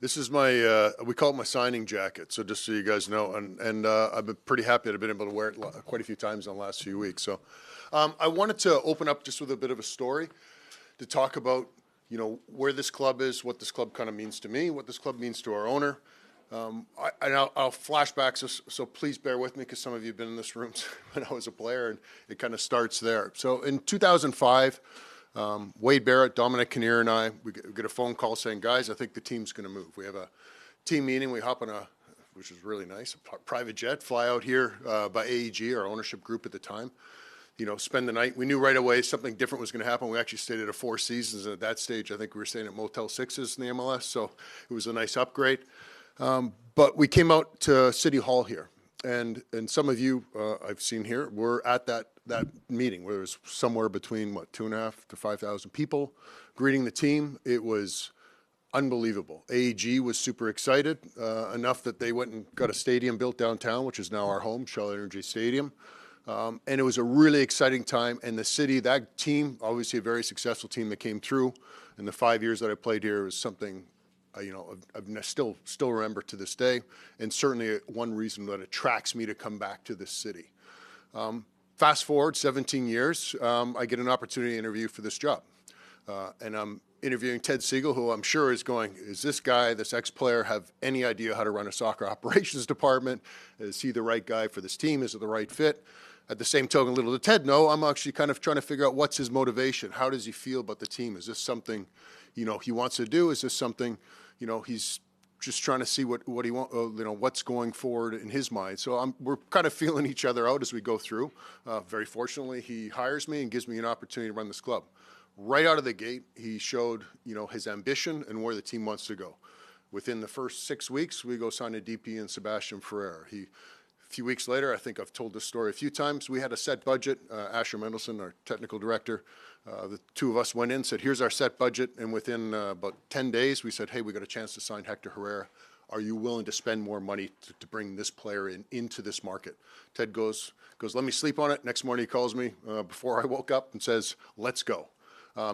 This is my, we call it my signing jacket, so just so you guys know, and I've been pretty happy that I've been able to wear it quite a few times in the last few weeks. So I wanted to open up just with a bit of a story to talk about, where this club is, what this club kind of means to me, what this club means to our owner. I'll flash back, so please bear with me because some of you have been in this room when I was a player, and it kind of starts there. So in 2005, Wade Barrett, Dominic Kinnear, and I, we get a phone call saying, guys, I think the team's going to move. We have a team meeting. We hop on which is really nice, a private jet, fly out here by AEG, our ownership group at the time, spend the night. We knew right away something different was going to happen. We actually stayed at a Four Seasons, and at that stage, I think we were staying at Motel 6s in the MLS, so it was a nice upgrade. But we came out to City Hall here, and some of you I've seen here were at that meeting where there was somewhere between 2,500 to 5,000 people greeting the team. It was unbelievable. AEG was super excited enough that they went and got a stadium built downtown, which is now our home, Shell Energy Stadium. And it was a really exciting time. And the city, that team, obviously a very successful team that came through in the 5 years that I played here, was something I've still remember to this day, and certainly one reason that attracts me to come back to this city. Fast forward 17 years, I get an opportunity to interview for this job. And I'm interviewing Ted Siegel, who I'm sure is going, is this guy, this ex-player, have any idea how to run a soccer operations department? Is he the right guy for this team? Is it the right fit? At the same token, little did Ted know, I'm actually kind of trying to figure out what's his motivation. How does he feel about the team? Is this something, he wants to do? Is this something, he's just trying to see what he wants, what's going forward in his mind. So we're kind of feeling each other out as we go through. Very fortunately, he hires me and gives me an opportunity to run this club. Right out of the gate, he showed, his ambition and where the team wants to go. Within the first 6 weeks, we go sign a DP in Sebastian Ferreira. A few weeks later, I think I've told this story a few times, we had a set budget. Asher Mendelson, our technical director, the two of us went in, said, here's our set budget. And within about 10 days, we said, hey, we got a chance to sign Hector Herrera. Are you willing to spend more money to bring this player into this market? Ted goes, let me sleep on it. Next morning, he calls me before I woke up and says, let's go.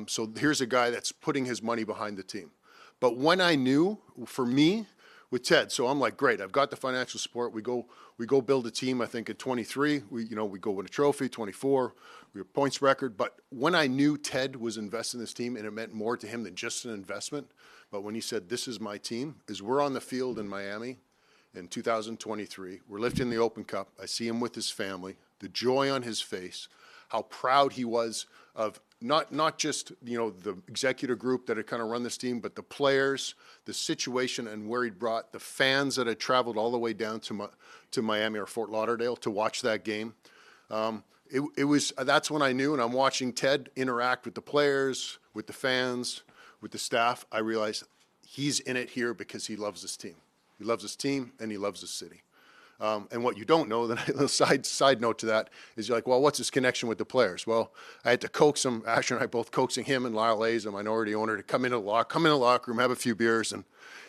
So here's a guy that's putting his money behind the team. But when I knew, for me, with Ted, so I'm like, great, I've got the financial support. We go build a team. I think at 23, we go win a trophy. 24, we have points record. But when I knew Ted was investing in this team, and it meant more to him than just an investment, but when he said, this is my team, is we're on the field in Miami in 2023. We're lifting the Open Cup. I see him with his family, the joy on his face, how proud he was of not just the executive group that had kind of run this team, but the players, the situation, and where he'd brought the fans that had traveled all the way down to Miami or Fort Lauderdale to watch that game. That's when I knew, and I'm watching Ted interact with the players, with the fans, with the staff. I realized he's in it here because he loves this team. He loves his team and he loves the city. And what you don't know, then a side note to that, is you're like, well, what's his connection with the players? Well, I had to coax him, Asher and I both coaxing him and Lyle Hayes, a minority owner, to come in the locker room, have a few beers, and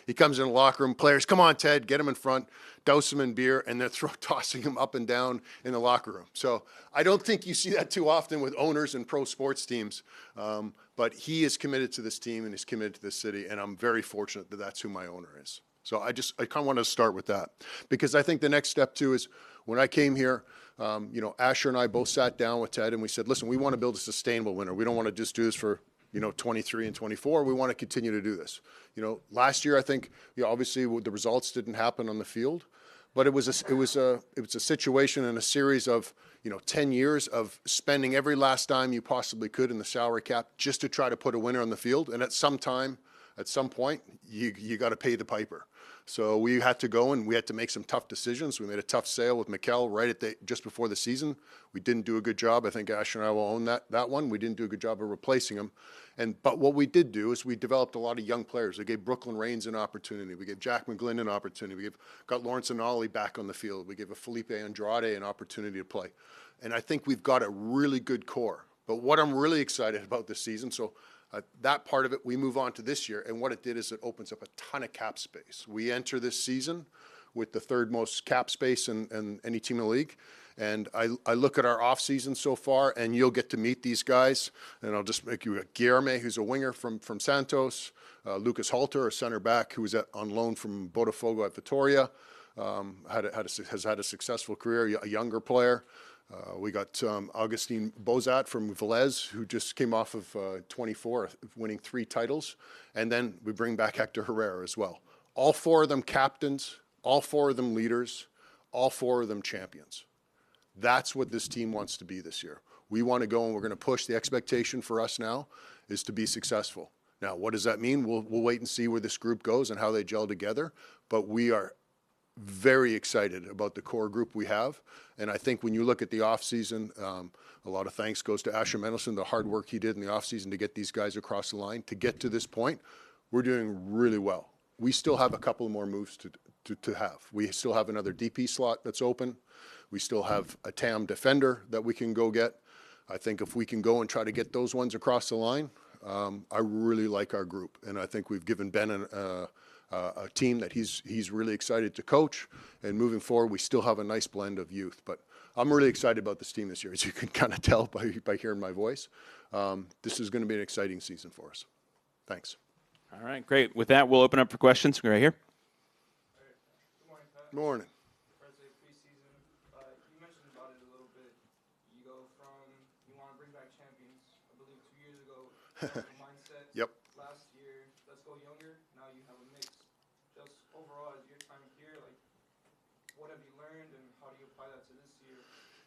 he comes in the locker room, players, come on, Ted, get him in front, douse him in beer, and they're tossing him up and down in the locker room. So I don't think you see that too often with owners and pro sports teams, but he is committed to this team and he's committed to this city, and I'm very fortunate that that's who my owner is. So I kind of want to start with that, because I think the next step too is when I came here, Asher and I both sat down with Ted and we said, listen, we want to build a sustainable winner. We don't want to just do this for 23 and 24. We want to continue to do this. Last year I think obviously the results didn't happen on the field, but it was a situation and a series of 10 years of spending every last dime you possibly could in the salary cap just to try to put a winner on the field. And at some point, you got to pay the piper. So we had to go and we had to make some tough decisions. We made a tough sale with Mikel right just before the season. We didn't do a good job. I think Asher and I will own that one. We didn't do a good job of replacing him. But what we did do is we developed a lot of young players. We gave Brooklyn Raines an opportunity. We gave Jack McGlynn an opportunity. We got Lawrence Anali back on the field. We gave a Felipe Andrade an opportunity to play. And I think we've got a really good core. But what I'm really excited about this season, that part of it, we move on to this year, and what it did is it opens up a ton of cap space. We enter this season with the third most cap space in any team in the league, And I look at our off season so far, and you'll get to meet these guys. And I'll just make you a Guilherme, who's a winger from Santos, Lucas Halter, a center back who was on loan from Botafogo at Vitoria, has had a successful career, a younger player. We got Augustine Bozat from Velez, who just came off of 24, winning 3 titles. And then we bring back Hector Herrera as well. All 4 of them captains, all 4 of them leaders, all 4 of them champions. That's what this team wants to be this year. We want to go, and we're going to push. The expectation for us now is to be successful. Now, what does that mean? We'll wait and see where this group goes and how they gel together. But we are very excited about the core group we have. And I think when you look at the offseason, a lot of thanks goes to Asher Mendelson, the hard work he did in the offseason to get these guys across the line. To get to this point, we're doing really well. We still have a couple more moves to have. We still have another DP slot that's open. We still have a TAM defender that we can go get. I think if we can go and try to get those ones across the line, I really like our group. And I think we've given Ben a team that he's really excited to coach. And moving forward, we still have a nice blend of youth. But I'm really excited about this team this year, as you can kind of tell by hearing my voice. This is going to be an exciting season for us. Thanks. All right, great. With that, we'll open up for questions right here. Good morning, Pat. Morning. First day of preseason. You mentioned about it a little bit. You go from, you want to bring back champions, I believe 2 years ago, mindset. Yep. Last year, let's go younger. Now you have a mix. Just overall, as your time here, like, what have you learned and how do you apply that to this year?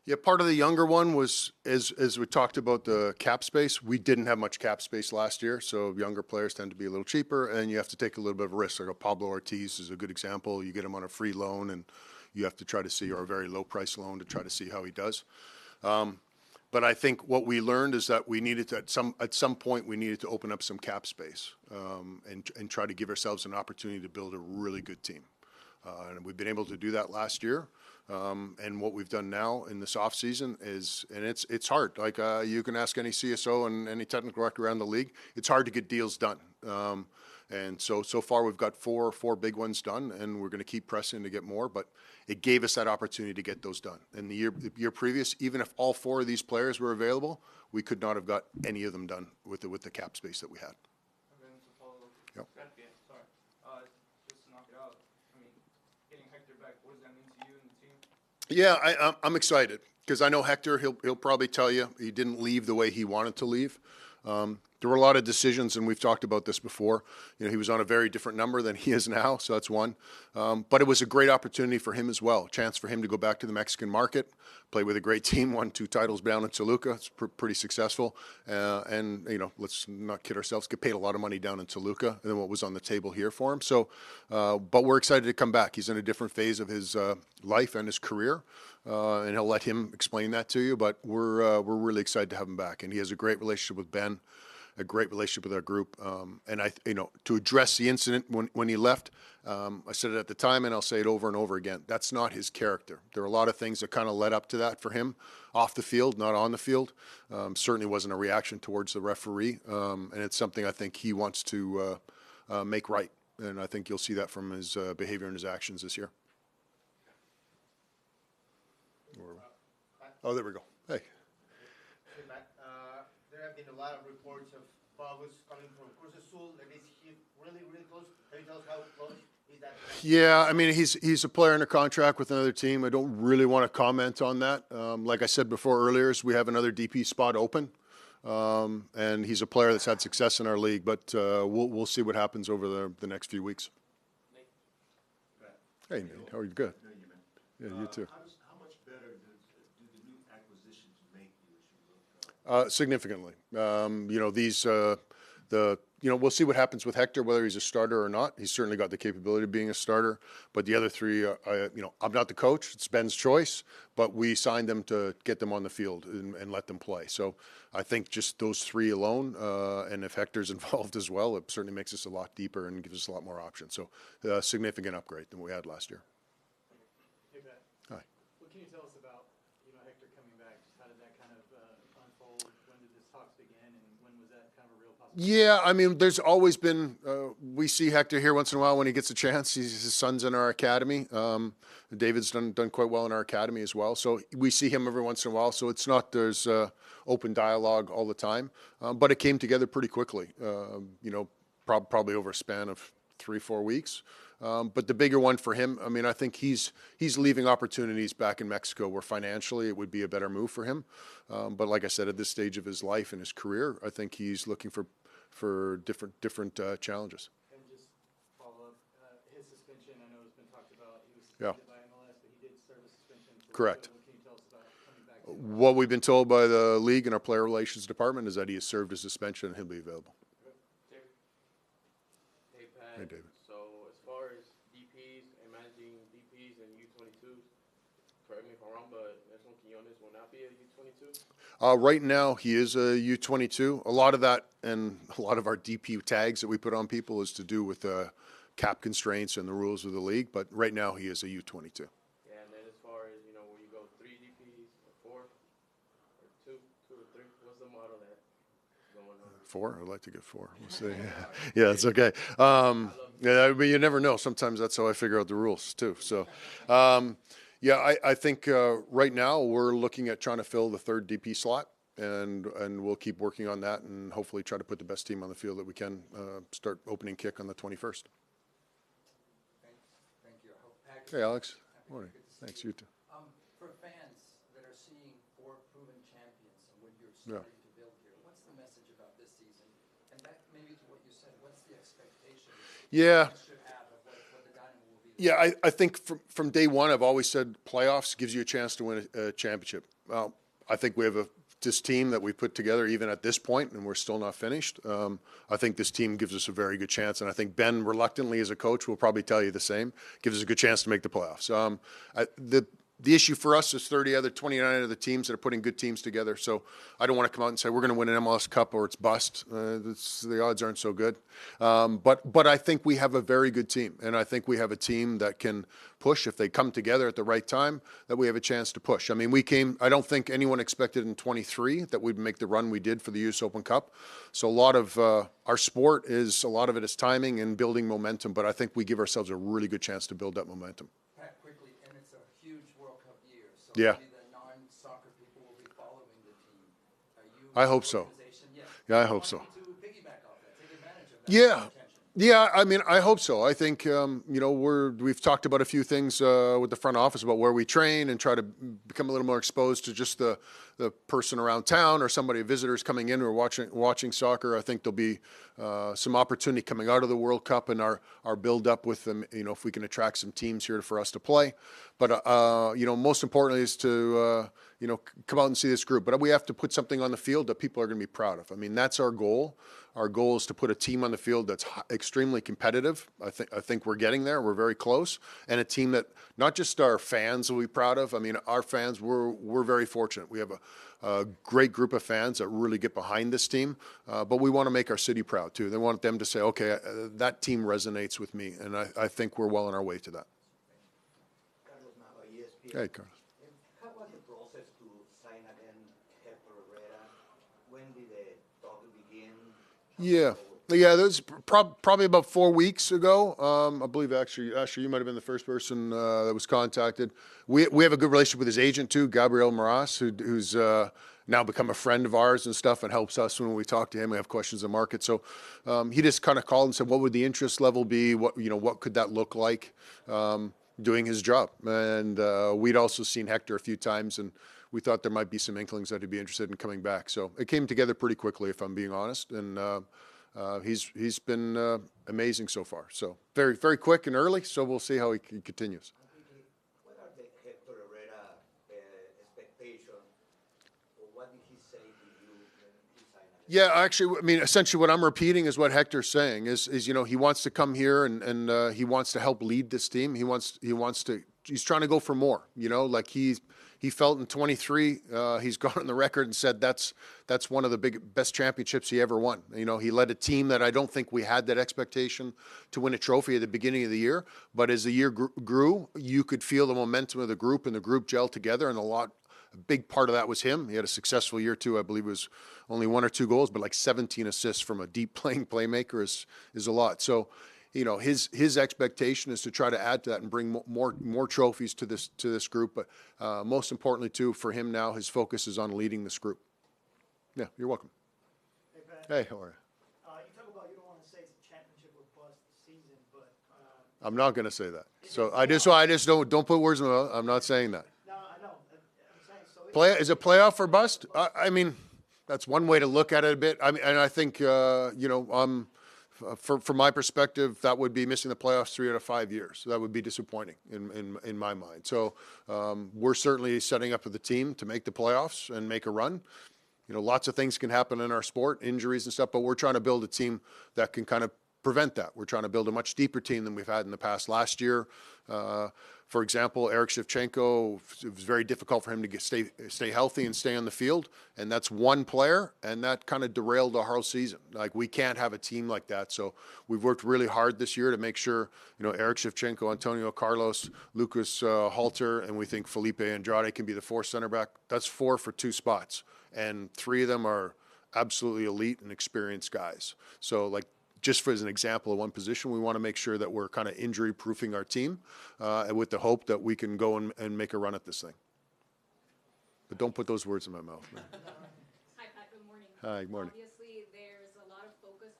Yeah, part of the younger one was, as we talked about the cap space, we didn't have much cap space last year, so younger players tend to be a little cheaper, and you have to take a little bit of a risk. Like a Pablo Ortiz is a good example. You get him on a free loan, and you have to try to see, or a very low-price loan to try to see how he does. But I think what we learned is that we needed to, at some point, we needed to open up some cap space and try to give ourselves an opportunity to build a really good team. And we've been able to do that last year. And what we've done now in this offseason is, and it's hard. Like you can ask any CSO and any technical director around the league, it's hard to get deals done. And so far we've got four big ones done, and we're going to keep pressing to get more. But it gave us that opportunity to get those done. And the year previous, even if all 4 of these players were available, we could not have got any of them done with the cap space that we had. And then to follow up, Yep. just to knock it out, I mean, getting Hector back, what does that mean to you and the team? Yeah, I'm excited because I know Hector, he'll probably tell you he didn't leave the way he wanted to leave. There were a lot of decisions, and we've talked about this before. You know, he was on a very different number than he is now, so that's one. But it was a great opportunity for him as well, a chance for him to go back to the Mexican market, play with a great team, won 2 titles down in Toluca. It's pretty successful. And, you know, let's not kid ourselves, get paid a lot of money down in Toluca than what was on the table here for him. So, but we're excited to come back. He's in a different phase of his life and his career, and he'll let him explain that to you. But we're really excited to have him back. And he has a great relationship with Ben, a great relationship with our group. And to address the incident when he left, I said it at the time, and I'll say it over and over again. That's not his character. There are a lot of things that kind of led up to that for him off the field, not on the field. Certainly wasn't a reaction towards the referee. And it's something I think he wants to make right. And I think you'll see that from his behavior and his actions this year. Oh, there we go. Hey. Hey, Matt. There have been a lot of reports of Bogus coming from Cruz Azul, and is he really, really close? Can you tell us how close is that? Yeah, I mean, he's a player under contract with another team. I don't really want to comment on that. Like I said before earlier, we have another DP spot open, and he's a player that's had success in our league. But we'll see what happens over the next few weeks. Hey, Nate, how are you? Good. Yeah, you too. How much better do the new acquisitions make you as you look? Significantly. We'll see what happens with Hector, whether he's a starter or not. He's certainly got the capability of being a starter. But the other 3, I'm not the coach. It's Ben's choice. But we signed them to get them on the field and let them play. So I think just those 3 alone, and if Hector's involved as well, it certainly makes us a lot deeper and gives us a lot more options. So a significant upgrade than we had last year. Hey, Pat. Hi. What can you tell us about, Hector coming back? Just how did that kind of unfold? When did this talks begin, and when was that kind of a real possibility? Yeah, I mean, there's always been, we see Hector here once in a while when he gets a chance. His son's in our academy. David's done quite well in our academy as well. So we see him every once in a while. So it's not, there's open dialogue all the time. But it came together pretty quickly, probably over a span of 3-4 weeks. But the bigger one for him, I mean, I think he's leaving opportunities back in Mexico where financially it would be a better move for him. But like I said, at this stage of his life and his career, I think he's looking for different challenges. And just follow up, his suspension, I know has been talked about. He was Yeah. suspended by MLS, but he did serve a suspension. Correct. What can you tell us about coming back? What we've been told by the league and our player relations department is that he has served his suspension and he'll be available. Hey, Pat. Hey, David. So, as far as DPs and managing DPs and U22s, correct me if I'm wrong, but Nelson Quinones will not be a U22? Right now, he is a U22. A lot of that and a lot of our DP tags that we put on people is to do with cap constraints and the rules of the league. But right now, he is a U22. Yeah, and then as far as, will you go 3 DPs or 4 or 2 or 3? What's the model that's going on? 4? I'd like to get 4. We'll see. Yeah, it's okay. Yeah, but you never know. Sometimes that's how I figure out the rules too. So, yeah, I think right now we're looking at trying to fill the 3rd DP slot, and we'll keep working on that, and hopefully try to put the best team on the field that we can. Start opening kick on the 21st. Thank you. I hope Packers. Hey, Alex. Morning. Thanks. You too. For fans that are seeing 4 proven champions and what you're starting to build here, what's the message about this season? And that maybe to what you said, what's the expectation Yeah. fans should have of what the Dynamo will be? Yeah, I think from day one, I've always said playoffs gives you a chance to win a championship. Well, I think we have this team that we put together even at this point, and we're still not finished. I think this team gives us a very good chance, and I think Ben, reluctantly as a coach, will probably tell you the same, gives us a good chance to make the playoffs. The issue for us is 29 other teams that are putting good teams together. So I don't want to come out and say we're going to win an MLS Cup or it's bust. The odds aren't so good. But I think we have a very good team, and I think we have a team that can push if they come together at the right time. That we have a chance to push. I mean, I don't think anyone expected in 23 that we'd make the run we did for the U.S. Open Cup. So a lot of our sport is timing and building momentum. But I think we give ourselves a really good chance to build that momentum. Quickly, and it's a huge World Cup year, so Yeah. maybe the non-soccer people will be following the team. Are you? I hope so. organization- Yeah, I hope so. To piggyback off that, take advantage of that. Yeah. attention. Yeah, I mean, I hope so. I think, we've talked about a few things with the front office about where we train and try to become a little more exposed to just the person around town or visitors coming in who are watching soccer. I think there'll be some opportunity coming out of the World Cup and our build up with them, if we can attract some teams here for us to play. But, most importantly is to, come out and see this group. But we have to put something on the field that people are going to be proud of. I mean, that's our goal. Our goal is to put a team on the field that's extremely competitive. I think we're getting there. We're very close, and a team that not just our fans will be proud of. I mean, our fans, we're very fortunate. We have a great group of fans that really get behind this team, but we want to make our city proud too. They want them to say, okay, that team resonates with me, and I think we're well on our way to that. Carlos Nava, ESPN. Hey, Carlos. How was the process to sign again Hector Herrera? When did the talk begin? Yeah. Yeah, that was probably about 4 weeks ago. I believe actually, you might have been the first person that was contacted. We have a good relationship with his agent too, Gabriel Maras, who's now become a friend of ours and stuff, and helps us when we talk to him. We have questions on the market. So he just kind of called and said, what would the interest level be? What could that look like? Doing his job. And we'd also seen Hector a few times, and we thought there might be some inklings that he'd be interested in coming back. So it came together pretty quickly, if I'm being honest. And he's been amazing so far. So very, very quick and early. So we'll see how he continues. What are the Hector Herrera expectations? Or what did he say to you when he signed again? Yeah, actually, I mean, essentially what I'm repeating is what Hector's saying is he wants to come here and he wants to help lead this team. He's trying to go for more, like he felt in 23, he's gone on the record and said that's one of the best championships he ever won. He led a team that I don't think we had that expectation to win a trophy at the beginning of the year. But as the year grew, you could feel the momentum of the group and the group gel together, and a lot a big part of that was him. He had a successful year too. I believe it was only 1 or 2 goals, but like 17 assists from a deep playing playmaker is a lot. So, you know, his expectation is to try to add to that and bring more trophies to this group. But most importantly too, for him now, his focus is on leading this group. Yeah, you're welcome. Hey, Pat. Hey, how are you? You talk about you don't want to say it's a championship or bust season, but I'm not going to say that. So I just don't put words in my mouth. I'm not saying that. no, I know. I'm saying so. Is it playoff or bust? I mean, that's one way to look at it a bit. I mean, and I think you know, from my perspective, that would be missing the playoffs 3 out of 5 years. So that would be disappointing in my mind. So we're certainly setting up with the team to make the playoffs and make a run. You know, lots of things can happen in our sport, injuries and stuff, but we're trying to build a team that can kind of prevent that. We're trying to build a much deeper team than we've had in the past. Last year, for example, Eric Shevchenko, it was very difficult for him to stay healthy and stay on the field, and that's one player, and that kind of derailed our whole season. Like, we can't have a team like that, so we've worked really hard this year to make sure, you know, Eric Shevchenko, Antonio Carlos, Lucas Halter, and we think Felipe Andrade can be the 4th center back. That's 4 for 2 spots, and 3 of them are absolutely elite and experienced guys. So, like, just for as an example of one position, we want to make sure that we're kind of injury-proofing our team and with the hope that we can go and make a run at this thing. But don't put those words in my mouth. Man. Hi, Pat. Good morning. Hi, good morning. Obviously, there's a lot of focus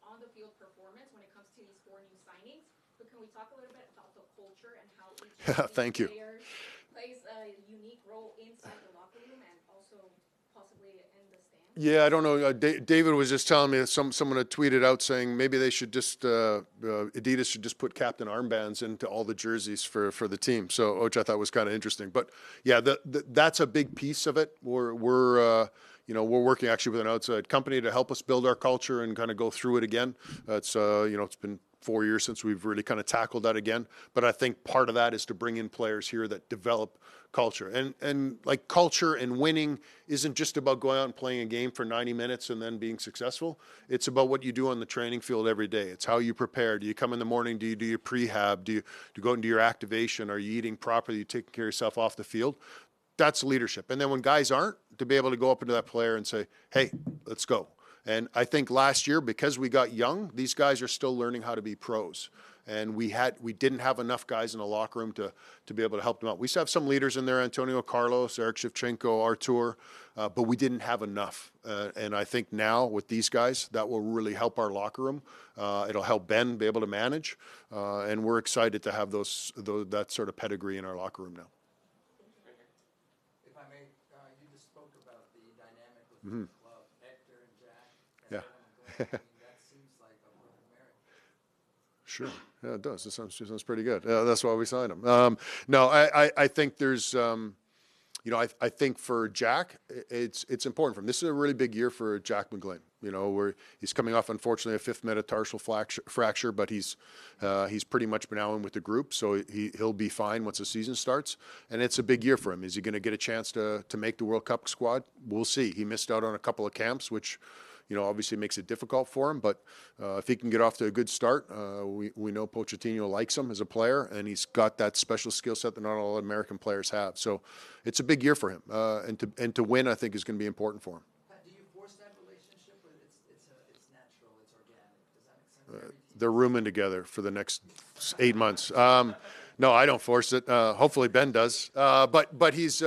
on the field performance when it comes to these 4 new signings. But can we talk a little bit about the culture and how each Thank you. player plays a unique role inside the locker room and also possibly in the stands? Yeah, I don't know. David was just telling me that someone had tweeted out saying maybe they should just Adidas should just put captain armbands into all the jerseys for the team. So, which I thought was kind of interesting. But yeah, that's a big piece of it. We're working actually with an outside company to help us build our culture and kind of go through it again. It's it's been 4 years since we've really kind of tackled that again. But I think part of that is to bring in players here that develop culture. And like, culture and winning isn't just about going out and playing a game for 90 minutes and then being successful. It's about what you do on the training field every day. It's how you prepare. Do you come in the morning? Do you do your prehab? Do you go into your activation? Are you eating properly? Are you taking care of yourself off the field? That's leadership. And then when guys aren't, to be able to go up into that player and say, hey, let's go. And I think last year, because we got young, these guys are still learning how to be pros. And we didn't have enough guys in the locker room to be able to help them out. We still have some leaders in there, Antonio Carlos, Eric Shevchenko, Artur, but we didn't have enough. And I think now with these guys, that will really help our locker room. It'll help Ben be able to manage. And we're excited to have that sort of pedigree in our locker room now. If I may, you just spoke about the dynamic with the club, Hector and Jack. Yeah. I mean, that seems like a perfect marriage. Sure. Yeah, it does. It sounds pretty good. That's why we signed him. No, I think there's, I think for Jack, it's important for him. This is a really big year for Jack McGlynn. You know, where he's coming off, unfortunately, a 5th metatarsal fracture, but he's pretty much been out with the group, so he'll be fine once the season starts. And it's a big year for him. Is he going to get a chance to make the World Cup squad? We'll see. He missed out on a couple of camps, which, obviously makes it difficult for him. But if he can get off to a good start, we know Pochettino likes him as a player, and he's got that special skill set that not all American players have. So it's a big year for him, and to win, I think, is going to be important for him. Do you force that relationship, or it's natural, it's organic? Does that make sense? They're rooming together for the next 8 months. No, I don't force it. Hopefully Ben does. But he's.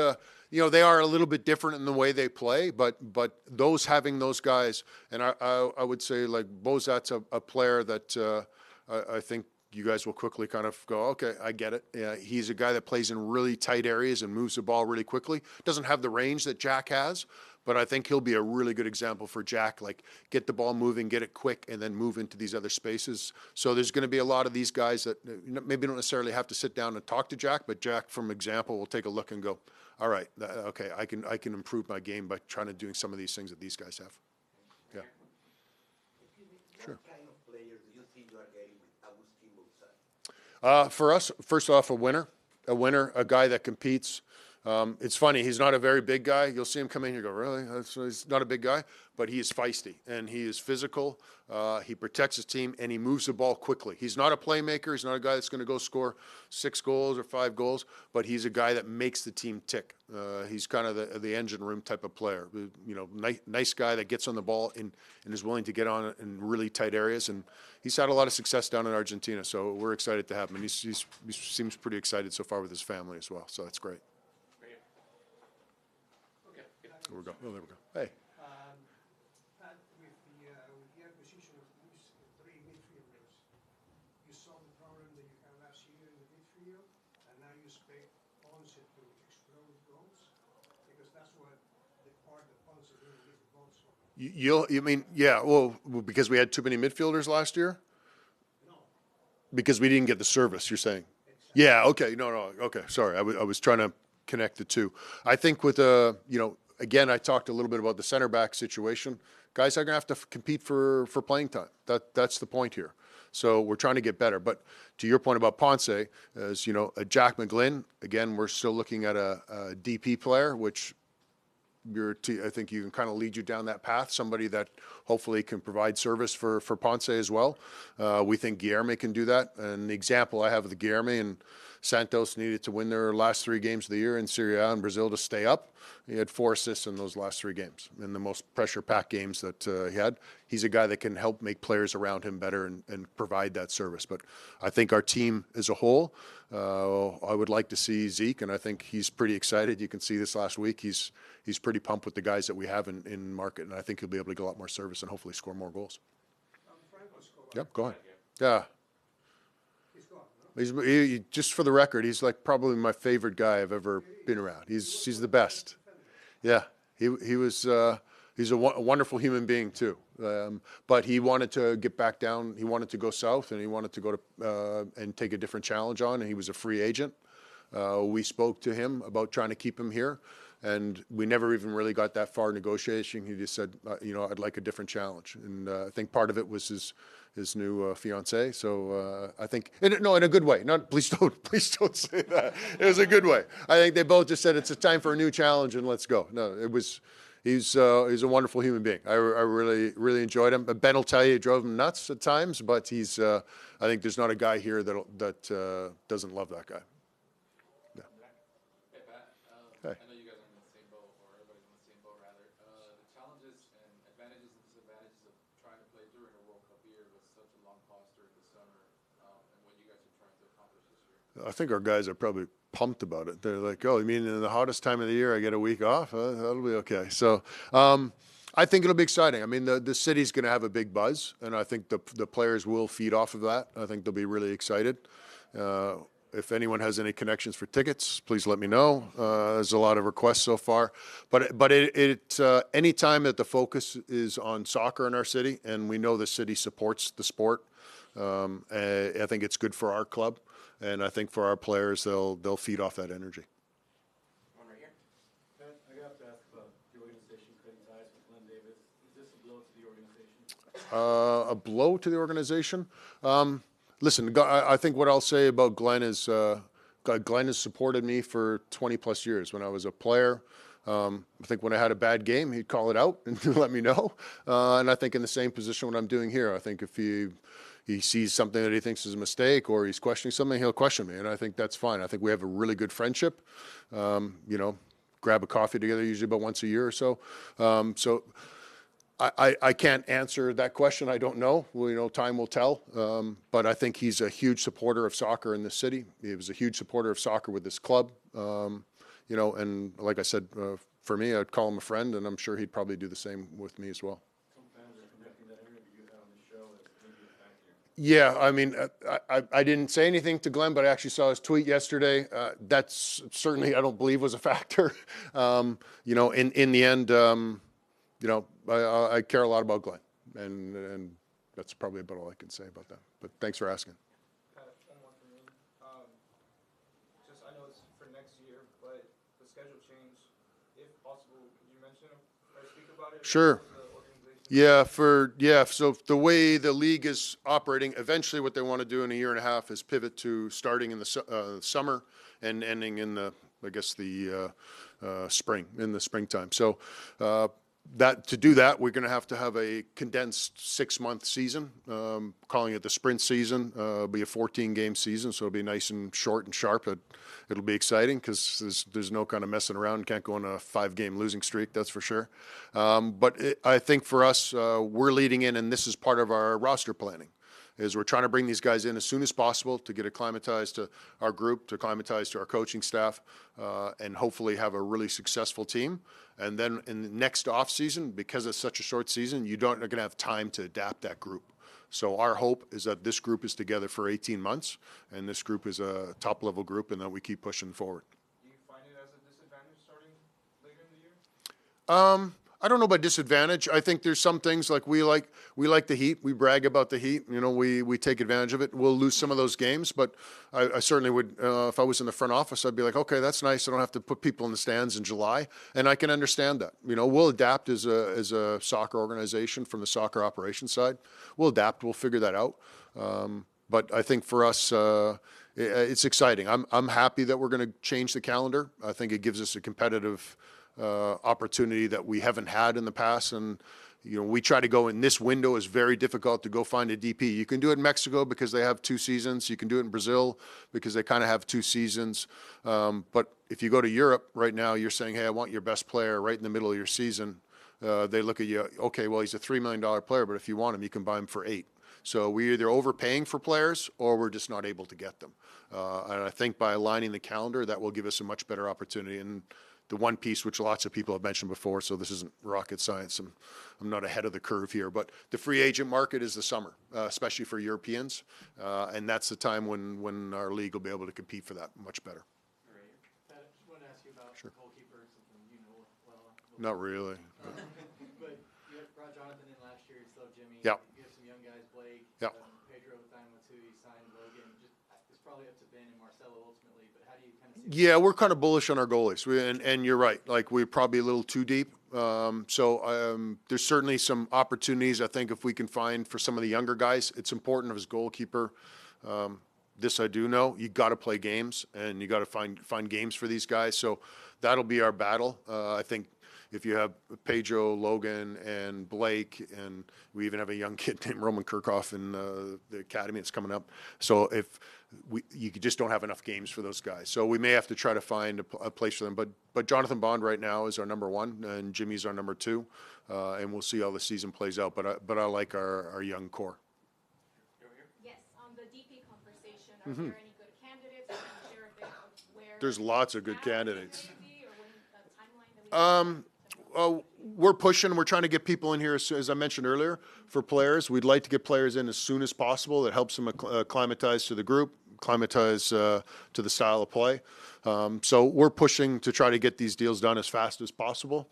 They are a little bit different in the way they play, but having those guys, and I would say, like, Bozat's a player that I think you guys will quickly kind of go, okay, I get it. Yeah, he's a guy that plays in really tight areas and moves the ball really quickly. Doesn't have the range that Jack has, but I think he'll be a really good example for Jack, like, get the ball moving, get it quick, and then move into these other spaces. So there's going to be a lot of these guys that maybe don't necessarily have to sit down and talk to Jack, but Jack, from example, will take a look and go, all right, okay, I can improve my game by trying to doing some of these things that these guys have. Yeah. Sure. What kind of player do you think you are getting with Agustin Onstad? For us, first off, a winner, a guy that competes. It's funny, he's not a very big guy. You'll see him come in, you go, really? He's not a big guy, but he is feisty, and he is physical. He protects his team, and he moves the ball quickly. He's not a playmaker. He's not a guy that's going to go score 6 goals or 5 goals, but he's a guy that makes the team tick. He's kind of the engine room type of player. Nice guy that gets on the ball and is willing to get on it in really tight areas, and he's had a lot of success down in Argentina, so we're excited to have him, and he seems pretty excited so far with his family as well, so that's great. There we go. Oh, there we go. Hey. Pat, with the acquisition of these 3 midfielders, you solved the problem that you had last year in the midfield, and now you expect Ponce to explode goals, because that's what the part that Ponce really gets the goals from. You mean, yeah, well, because we had too many midfielders last year? No. Because we didn't get the service, you're saying? Exactly. Yeah, okay, no, okay, sorry. I was trying to connect the two. I think with, again, I talked a little bit about the center back situation. Guys are going to have to compete for playing time. That's the point here. So we're trying to get better. But to your point about Ponce, as a Jack McGlynn, again, we're still looking at a DP player, which I think you can kind of lead you down that path. Somebody that hopefully can provide service for Ponce as well. We think Guilherme can do that. And the example I have of the Guilherme, and Santos needed to win their last 3 games of the year in Serie A in Brazil to stay up. He had 4 assists in those last 3 games, in the most pressure-packed games that he had. He's a guy that can help make players around him better and provide that service. But I think our team as a whole, I would like to see Zeke, and I think he's pretty excited. You can see this last week. He's pretty pumped with the guys that we have in market, and I think he'll be able to get a lot more service and hopefully score more goals. Yep, go ahead. Yeah. Just for the record, he's like probably my favorite guy I've ever been around. He's the best. Yeah, he's a wonderful human being too. But he wanted to get back down. He wanted to go south, and he wanted to go to and take a different challenge on. And he was a free agent. We spoke to him about trying to keep him here, and we never even really got that far negotiating. He just said, I'd like a different challenge, and I think part of it was his new fiancée. So I think, in a good way. Please don't say that. It was a good way. I think they both just said it's a time for a new challenge and let's go. No, it was. He's a wonderful human being. I really enjoyed him. Ben will tell you it drove him nuts at times, but he's. I think there's not a guy here that doesn't love that guy. Yeah. Hey Pat. Hey. I know you guys are in the same boat, or everybody's in the same boat rather. The challenges and advantages and disadvantages of trying to play during a World Cup year with such a long pause during the summer, and what you guys are trying to accomplish this year. I think our guys are probably pumped about it. They're like, oh, you mean in the hottest time of the year I get a week off? That'll be okay. So I think it'll be exciting. I mean, the city's going to have a big buzz, and I think the players will feed off of that. I think they'll be really excited. If anyone has any connections for tickets, please let me know. There's a lot of requests so far. But any time that the focus is on soccer in our city, and we know the city supports the sport, I think it's good for our club. And I think for our players, they'll feed off that energy. One right here. Pat, I have to ask about the organization cutting ties with Glenn Davis. Is this a blow to the organization? A blow to the organization? Listen, I think what I'll say about Glenn is Glenn has supported me for 20 plus years. When I was a player, I think when I had a bad game, he'd call it out and let me know. And I think in the same position what I'm doing here, I think if he sees something that he thinks is a mistake or he's questioning something, he'll question me. And I think that's fine. I think we have a really good friendship. Grab a coffee together usually about once a year or so. So I can't answer that question. I don't know. Well, time will tell. But I think he's a huge supporter of soccer in this city. He was a huge supporter of soccer with this club. And like I said, for me, I'd call him a friend, and I'm sure he'd probably do the same with me as well. Yeah, I mean, I didn't say anything to Glenn, but I actually saw his tweet yesterday. That's certainly, I don't believe, was a factor. In the end, I care a lot about Glenn, and that's probably about all I can say about that. But thanks for asking. Pat, one more from me. I know it's for next year, but the schedule change. If possible, could you mention or speak about it? Sure. So the way the league is operating, eventually what they want to do in a year and a half is pivot to starting in the summer and ending in the I guess the in the springtime. So to do that, we're going to have a condensed 6-month season, calling it the sprint season. It'll be a 14-game season, so it'll be nice and short and sharp. It'll be exciting because there's no kind of messing around. Can't go on a 5-game losing streak, that's for sure. But I think for us, we're leading in, and this is part of our roster planning, is we're trying to bring these guys in as soon as possible to get acclimatized to our group, to acclimatize to our coaching staff, and hopefully have a really successful team. And then in the next off season, because it's such a short season, you're going to have time to adapt that group. So our hope is that this group is together for 18 months, and this group is a top-level group, and that we keep pushing forward. Do you find it as a disadvantage starting later in the year? I don't know about disadvantage. I think there's some things like we like the heat. We brag about the heat. You know, we take advantage of it. We'll lose some of those games, but I certainly would. If I was in the front office, I'd be like, okay, that's nice. I don't have to put people in the stands in July, and I can understand that. You know, we'll adapt as a soccer organization from the soccer operations side. We'll adapt. We'll figure that out. But I think for us, it's exciting. I'm happy that we're going to change the calendar. I think it gives us a competitive opportunity that we haven't had in the past. And, you know, we try to go in this window is very difficult to go find a DP. You can do it in Mexico because they have 2 seasons. You can do it in Brazil because they kind of have 2 seasons. But if you go to Europe right now, you're saying, hey, I want your best player right in the middle of your season. They look at you, okay, well, he's a $3 million player, but if you want him, you can buy him for 8. So we're either overpaying for players or we're just not able to get them. And I think by aligning the calendar, that will give us a much better opportunity. And the one piece, which lots of people have mentioned before, so this isn't rocket science. I'm not ahead of the curve here, but the free agent market is the summer, especially for Europeans, and that's the time when our league will be able to compete for that much better. I just wanted to ask you about goalkeeper, something you know well. Not really. But you brought Jonathan in last year. You still have Jimmy. Yeah. You have some young guys, Blake. Yeah. Pedro Thaimatu, signed Logan. It's probably up to Ben and Marcelo ultimately, but how do you kind of see Yeah, we're kind of bullish on our goalies, and you're right. Like, we're probably a little too deep. There's certainly some opportunities, I think, if we can find for some of the younger guys. It's important as goalkeeper. This I do know. You got to play games, and you got to find games for these guys. So that'll be our battle. I think if you have Pedro, Logan, and Blake, and we even have a young kid named Roman Kirchhoff in the academy that's coming up. So if you just don't have enough games for those guys. So we may have to try to find a place for them. But Jonathan Bond right now is our number 1, and Jimmy's our number 2, and we'll see how the season plays out. But I like our young core. Yes, on the DP conversation, are there any good candidates? Can you share a bit of where There's lots of good candidates. or when the timeline that we We're pushing. We're trying to get people in here, as I mentioned earlier, for players. We'd like to get players in as soon as possible. That helps them acclimatize to the group, acclimatize to the style of play. So we're pushing to try to get these deals done as fast as possible.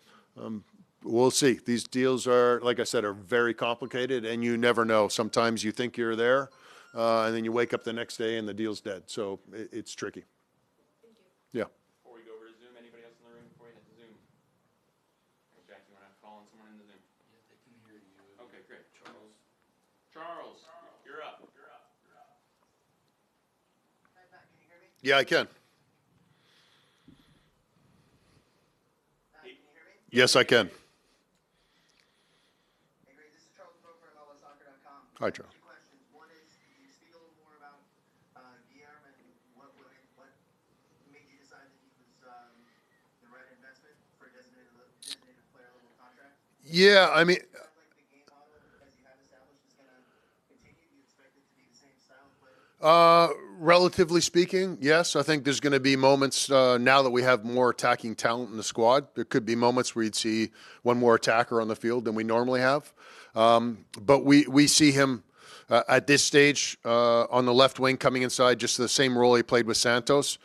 We'll see. These deals are, like I said, are very complicated, and you never know. Sometimes you think you're there, and then you wake up the next day and the deal's dead. So it's tricky. Yeah. Before we go over to Zoom, anybody else in the room before we head to Zoom? Jack, you want to call on someone in the Zoom? Yeah, they can hear you. Okay, great. Charles, you're up. Yeah, I can. Can you hear me? Yes, I can. Hey, great. This is Charles Broker at hablasoccer.com. Hi, Charles. 2 questions. One is, can you speak a little more about Guillermo and what made you decide that he was the right investment for a designated player level contract? Yeah, I mean, Sounds like the game model, as you have established, is going to continue. Do you expect it to be the same style of player? relatively speaking, yes. I think there's going to be moments now that we have more attacking talent in the squad. There could be moments where you'd see one more attacker on the field than we normally have. But we see him at this stage on the left wing coming inside, just the same role he played with Santos.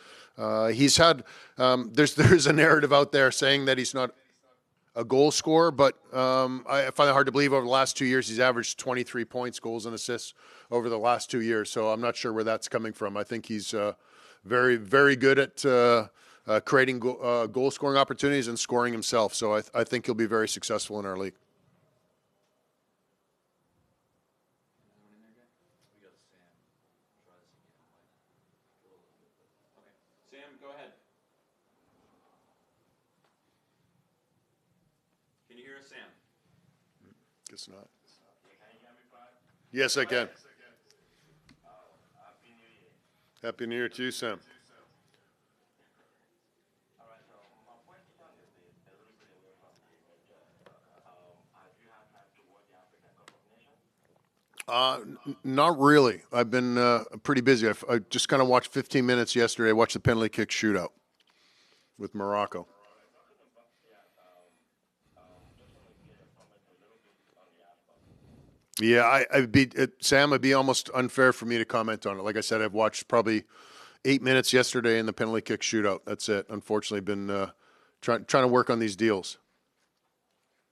He's had there's a narrative out there saying that he's not a goal scorer, but I find it hard to believe over the last 2 years he's averaged 23 points, goals, and assists over the last 2 years. So I'm not sure where that's coming from. I think he's very, very good at creating goal scoring opportunities and scoring himself. So I think he'll be very successful in our league. Sam, go ahead. It's not. Yes, I can. Happy New Year to you, Sam. Not really. I've been pretty busy. I just kind of watched 15 minutes yesterday. I watched the penalty kick shootout with Morocco. Yeah, Sam, it'd be almost unfair for me to comment on it. Like I said, I've watched probably 8 minutes yesterday in the penalty kick shootout. That's it. Unfortunately, been trying to work on these deals.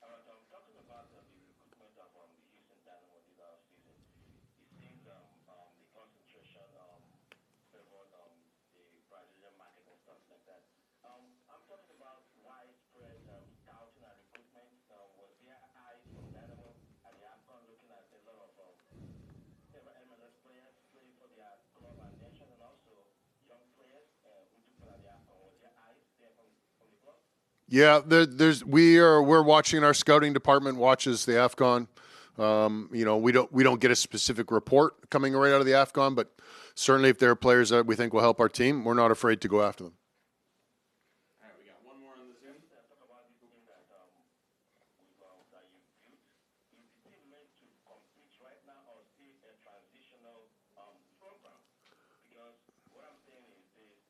Talking about the recruitment of the Houston Dynamo this season, it seems the concentration favored the Brazilian market and stuff like that. I'm talking about widespread scouting and recruitment. Was there eyes from Dynamo and the AFCON looking at a lot of MLS players playing for their club and nation, and also young players who took part of the AFCON? Was there eyes there from the club? Yeah, we're watching. Our scouting department watches the AFCON. We don't get a specific report coming right out of the AFCON, but certainly if there are players that we think will help our team, we're not afraid to go after them. All right, we got one more on the Zoom. Talk about the team that that you built. Is the team meant to compete right now or still a transitional program? Because what I'm saying is this: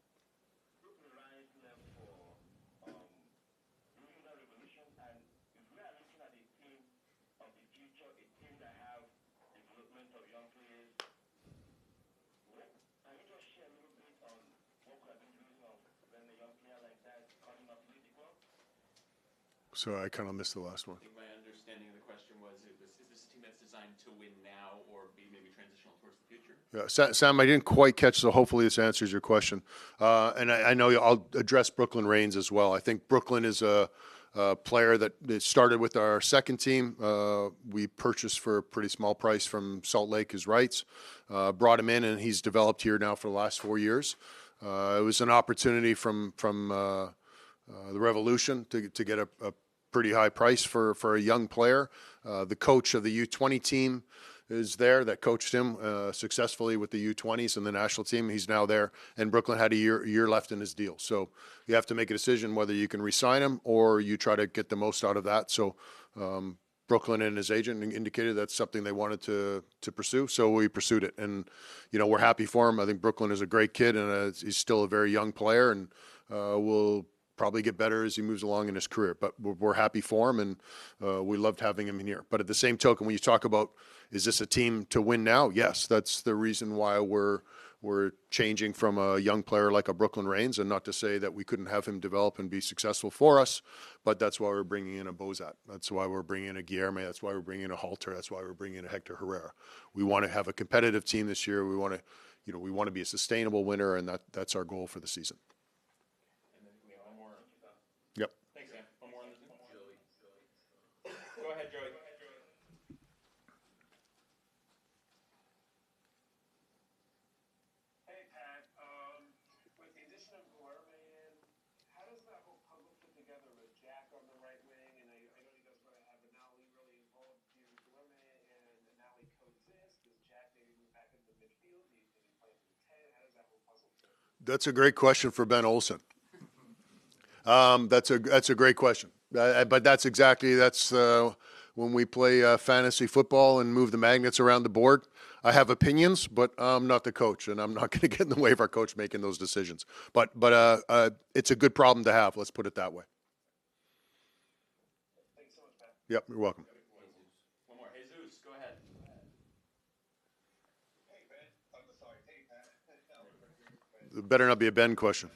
look at the rise left for doing the revolution, and if we are looking at a team of the future, a team that have development of young players, can you just share a little bit on what could have been the reason of when a young player like that coming up with the club? So I kind of missed the last one. I think my understanding of the question was, is this a team that's designed to win now or be maybe transitional towards the future? Yeah, Sam, I didn't quite catch, so hopefully this answers your question. And I know I'll address Brooklyn Reigns as well. I think Brooklyn is a player that started with our second team. We purchased for a pretty small price from Salt Lake his rights, brought him in, and he's developed here now for the last 4 years. It was an opportunity from the Revolution to get a pretty high price for a young player. The coach of the U20 team is there that coached him successfully with the U20s and the national team. He's now there, and Brooklyn had a year left in his deal. So you have to make a decision whether you can re-sign him or you try to get the most out of that. So Brooklyn and his agent indicated that's something they wanted to pursue, so we pursued it. And, we're happy for him. I think Brooklyn is a great kid, and he's still a very young player, and will probably get better as he moves along in his career. But we're happy for him, and we loved having him in here. But at the same token, when you talk about, is this a team to win now? Yes, that's the reason why we're changing from a young player like a Brooklyn Reigns, and not to say that we couldn't have him develop and be successful for us, but that's why we're bringing in a Bozat. That's why we're bringing in a Guilherme. That's why we're bringing in a Halter. That's why we're bringing in a Hector Herrera. We want to have a competitive team this year. We want to be a sustainable winner, and that's our goal for the season. And then we have one more. Yep. Thanks, Sam. One more on the Zoom. Go ahead, Joey. Hey, Pat. With the addition of Guilherme in, how does that whole puzzle fit together with Jack on the right wing? And I know you guys are going to have Anali really involved. Do Guilherme and Anali coexist? Does Jack maybe move back into the midfield? Does he play into the 10? How does that whole puzzle fit? That's a great question for Ben Olsen. That's a great question. But that's when we play fantasy football and move the magnets around the board. I have opinions, but I'm not the coach, and I'm not going to get in the way of our coach making those decisions. But it's a good problem to have. Let's put it that way. Thanks so much, Pat. Yep, you're welcome. One more. Jesus, go ahead. Hey, Ben. I'm sorry. Hey, Pat. It better not be a Ben question.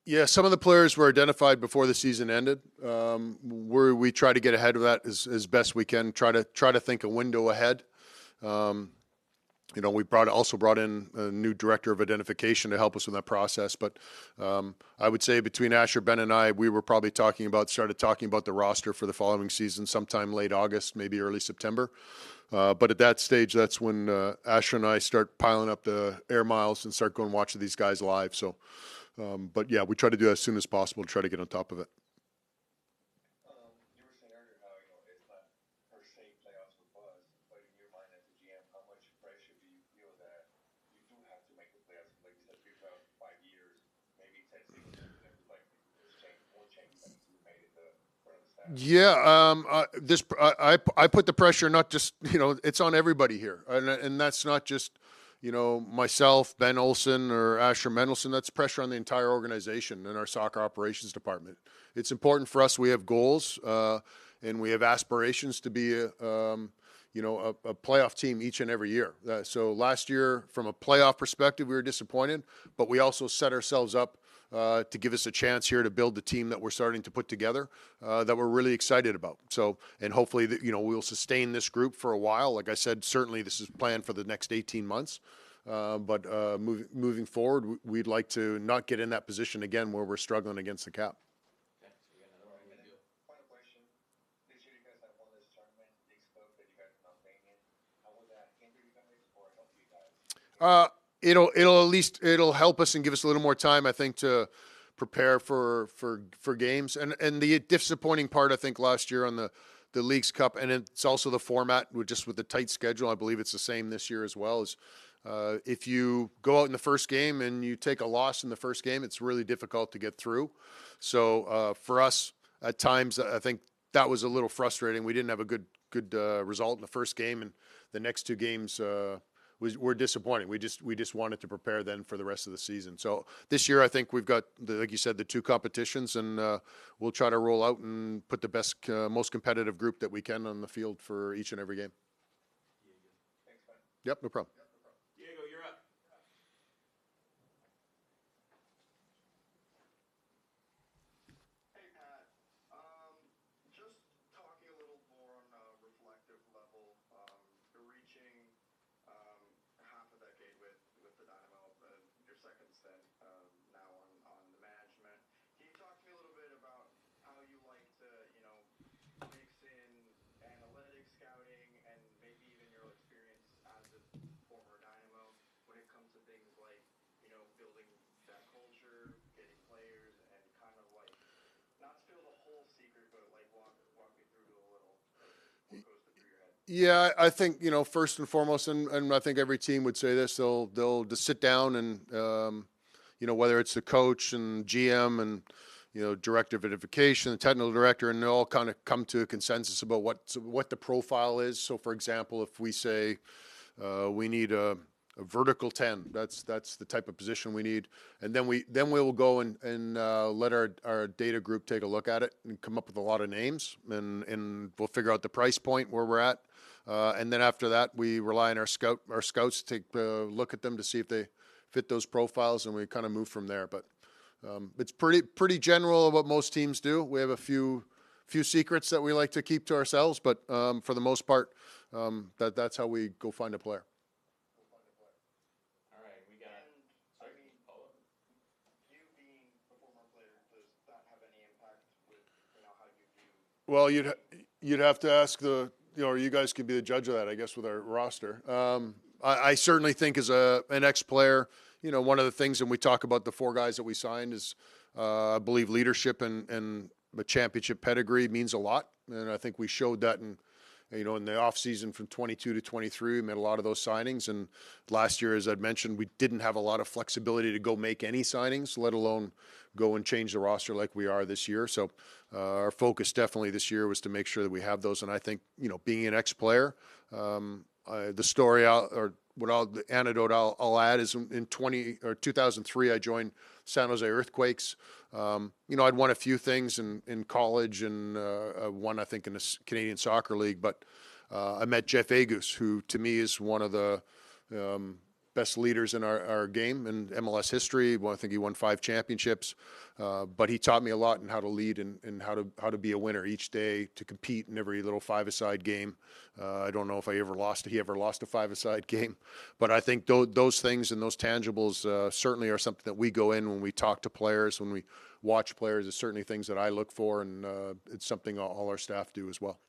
Yeah, some of the players were identified before the season ended. We try to get ahead of that as best we can. Try to think a window ahead. You know, we also brought in a new director of identification to help us with that process. But I would say between Asher, Ben, and I, we were probably started talking about the roster for the following season sometime late August, maybe early September. But at that stage, that's when Asher and I start piling up the air miles and start going watching these guys live. So, but yeah, we try to do that as soon as possible to try to get on top of it. You were saying earlier how, you know, it's not per se playoffs with buzz, but in your mind as a GM, how much pressure do you feel that you do have to make the playoffs? Like you said, 5 years, maybe 10 seasons, and it was like there's more change that needs to be made in the front of the staff. Yeah, I put the pressure not just, you know, it's on everybody here, and that's not just, you know, myself, Ben Olsen, or Asher Mendelson. That's pressure on the entire organization and our soccer operations department. It's important for us. We have goals, and we have aspirations to be you know, a playoff team each and every year. So last year, from a playoff perspective, we were disappointed, but we also set ourselves up to give us a chance here to build the team that we're starting to put together, that we're really excited about. So, and hopefully, you know, we'll sustain this group for a while. Like I said, certainly this is planned for the next 18 months. But moving forward, we'd like to not get in that position again where we're struggling against the cap. Okay, so we got another one. Final question. This year you guys have won this tournament, Leagues Cup, that you guys are not playing in. How will that hinder you guys or help you guys? It'll help us and give us a little more time, I think, to prepare for games. And the disappointing part, I think, last year on the Leagues Cup, and it's also the format with the tight schedule. I believe it's the same this year as well. Is if you go out in the first game and you take a loss in the first game, it's really difficult to get through. So for us, at times, I think that was a little frustrating. We didn't have a good result in the first game, and the next two games were disappointing. We just wanted to prepare then for the rest of the season. So this year, I think we've got, like you said, the two competitions, and we'll try to roll out and put the best, most competitive group that we can on the field for each and every game. Thanks, man. Yep, no problem. Diego, you're up. Hey, Pat. Just talking a little more on a reflective level. You're reaching half a decade with the Dynamo, your second stint now on the management. Can you talk to me a little bit about how you like to, you know, mix in analytics, scouting, and maybe even your experience as a former Dynamo when it comes to things like, you know, building that culture, getting players, and kind of like, not spill the whole secret, but like walk me through a little, like, what goes through your head? Yeah, I think, you know, first and foremost, and I think every team would say this, they'll just sit down and, you know, whether it's the coach and GM and, you know, director of identification, the technical director, and they all kind of come to a consensus about what the profile is. So, for example, if we say we need a vertical 10, that's the type of position we need, and then we will go and let our data group take a look at it and come up with a lot of names, and we'll figure out the price point where we're at, and then after that we rely on our scouts to take a look at them to see if they fit those profiles, and we kind of move from there. But it's pretty general of what most teams do. We have a few secrets that we like to keep to ourselves, but for the most part, that's how we go find a player. All right, we got. And, I mean, you being a former player, does that have any impact with, you know, how you view? Well, you'd have to ask you know, or you guys could be the judge of that, I guess, with our roster. I certainly think as an ex-player, you know, one of the things, and we talk about the four guys that we signed, is I believe leadership and a championship pedigree means a lot, and I think we showed that in the off season from 22 to 23. We made a lot of those signings, and last year, as I'd mentioned, we didn't have a lot of flexibility to go make any signings, let alone go and change the roster like we are this year. So our focus definitely this year was to make sure that we have those, and I think, you know, being an ex-player, the story the anecdote I'll add is in 2003, I joined San Jose Earthquakes. You know, I'd won a few things in college and won, I think, in the Canadian Soccer League, but I met Jeff Agus, who to me is one of the best leaders in our game in MLS history. Well, I think he won 5 championships, but he taught me a lot in how to lead and how to be a winner each day, to compete in every little 5-a-side game. I don't know if he ever lost a 5-a-side game, but I think those things and those tangibles certainly are something that we go in when we talk to players, when we watch players. It's certainly things that I look for, and it's something all our staff do as well.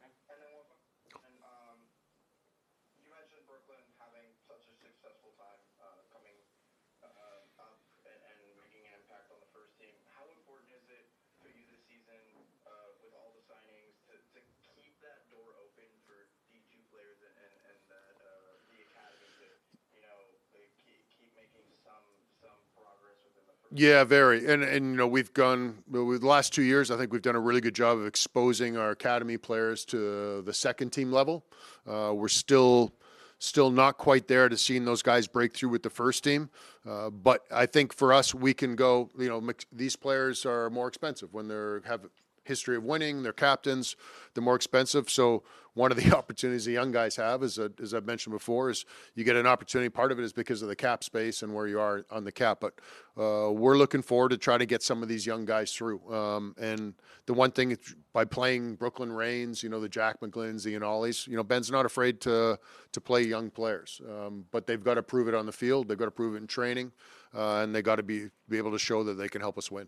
And then one question, you mentioned Brooklyn having such a successful time coming up and making an impact on the first team. How important is it for you this season with all the signings to keep that door open for D2 players and that the academy to, you know, keep making some progress within the first? Yeah, very. And you know, with the last 2 years, I think we've done a really good job of exposing our academy players to the second team level. We're still not quite there to seeing those guys break through with the first team. But I think for us, we can go, you know, these players are more expensive when they have history of winning, they're captains, they're more expensive. So one of the opportunities the young guys have is, as I've mentioned before, is you get an opportunity. Part of it is because of the cap space and where you are on the cap. But we're looking forward to try to get some of these young guys through. And the one thing, by playing Brooklyn Reigns, you know, the Jack McGlynn's, the Inalis, you know, Ben's not afraid to play young players. But they've got to prove it on the field. They've got to prove it in training. And they got to be able to show that they can help us win.